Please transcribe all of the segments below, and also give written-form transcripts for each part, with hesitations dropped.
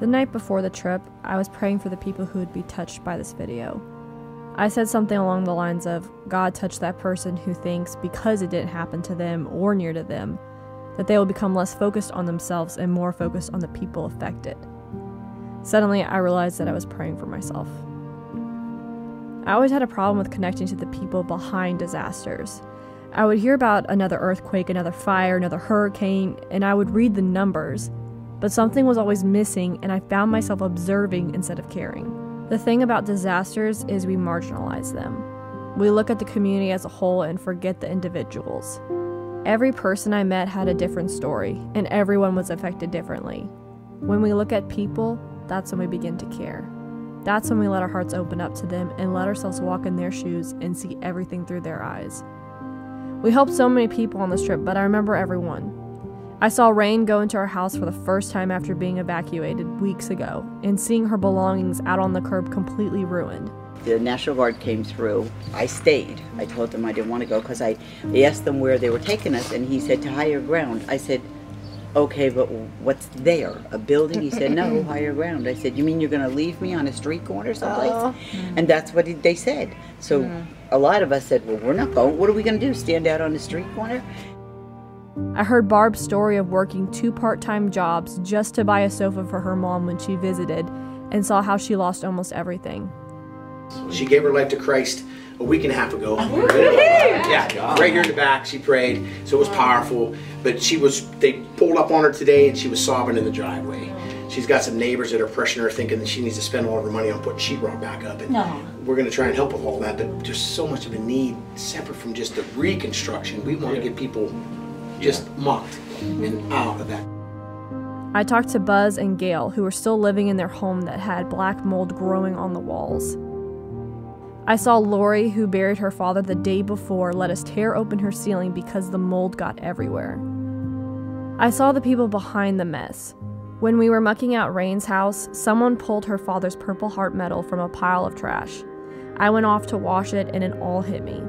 The night before the trip, I was praying for the people who would be touched by this video. I said something along the lines of, God touch that person who thinks because it didn't happen to them or near to them, that they will become less focused on themselves and more focused on the people affected. Suddenly, I realized that I was praying for myself. I always had a problem with connecting to the people behind disasters. I would hear about another earthquake, another fire, another hurricane, and I would read the numbers, but something was always missing, and I found myself observing instead of caring. The thing about disasters is we marginalize them. We look at the community as a whole and forget the individuals. Every person I met had a different story, and everyone was affected differently. When we look at people, that's when we begin to care. That's when we let our hearts open up to them and let ourselves walk in their shoes and see everything through their eyes. We helped so many people on this trip, but I remember everyone. I saw Rain go into our house for the first time after being evacuated weeks ago, and seeing her belongings out on the curb completely ruined. The National Guard came through. I stayed. I told them I didn't want to go because I asked them where they were taking us, and he said to higher ground. I said, okay, but what's there? A building? He said, no, higher ground. I said, you mean you're going to leave me on a street corner someplace? Oh. And that's what they said. So a lot of us said, well, we're not going. What are we going to do, stand out on the street corner? I heard Barb's story of working 2 part-time jobs just to buy a sofa for her mom when she visited, and saw how she lost almost everything. She gave her life to Christ a week and a half ago. Yeah, right here in the back, she prayed, so it was powerful. But they pulled up on her today and she was sobbing in the driveway. She's got some neighbors that are pressuring her, thinking that she needs to spend all of her money on putting sheetrock back up. And we're going to try and help with all that, but there's so much of a need, separate from just the reconstruction. We want to get people just mucked and out of that. I talked to Buzz and Gail, who were still living in their home that had black mold growing on the walls. I saw Lori, who buried her father the day before, let us tear open her ceiling because the mold got everywhere. I saw the people behind the mess. When we were mucking out Rain's house, someone pulled her father's Purple Heart medal from a pile of trash. I went off to wash it and it all hit me.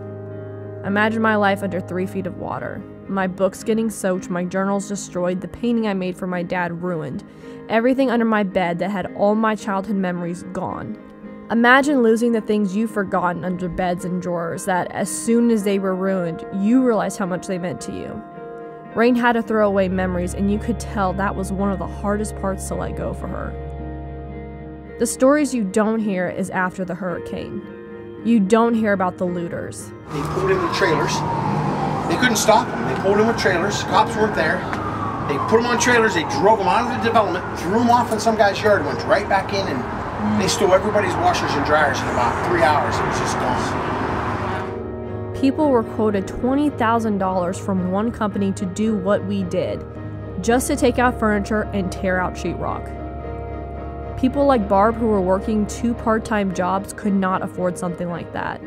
Imagine my life under 3 feet of water. My books getting soaked, my journals destroyed, the painting I made for my dad ruined, everything under my bed that had all my childhood memories gone. Imagine losing the things you've forgotten under beds and drawers that, as soon as they were ruined, you realized how much they meant to you. Rain had to throw away memories, and you could tell that was one of the hardest parts to let go for her. The stories you don't hear is after the hurricane. You don't hear about the looters. They pulled in the trailers. They couldn't stop them. They pulled in with trailers. Cops weren't there. They put them on trailers. They drove them out of the development, threw them off in some guy's yard, went right back in, and they stole everybody's washers and dryers in about 3 hours. It was just gone. People were quoted $20,000 from one company to do what we did, just to take out furniture and tear out sheetrock. People like Barb, who were working 2 part-time jobs, could not afford something like that.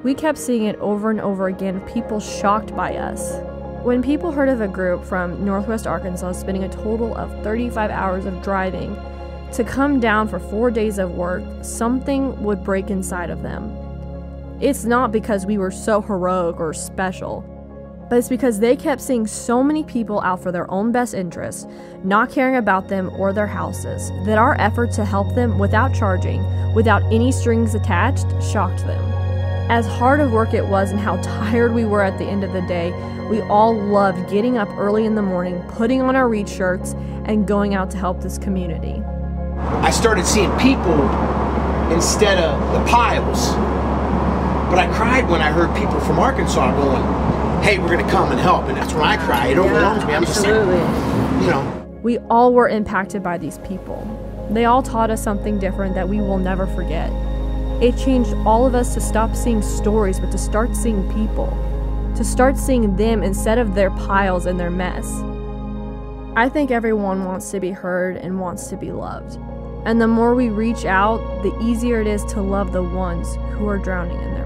We kept seeing it over and over again, people shocked by us. When people heard of a group from Northwest Arkansas spending a total of 35 hours of driving to come down for 4 days of work, something would break inside of them. It's not because we were so heroic or special, but it's because they kept seeing so many people out for their own best interests, not caring about them or their houses, that our effort to help them without charging, without any strings attached, shocked them. As hard of work it was and how tired we were at the end of the day, we all loved getting up early in the morning, putting on our reed shirts, and going out to help this community. I started seeing people instead of the piles. But I cried when I heard people from Arkansas going, hey, we're going to come and help. And that's when I cry. It overwhelms me. I'm just saying, you know. We all were impacted by these people. They all taught us something different that we will never forget. It changed all of us to stop seeing stories, but to start seeing people. To start seeing them instead of their piles and their mess. I think everyone wants to be heard and wants to be loved. And the more we reach out, the easier it is to love the ones who are drowning in their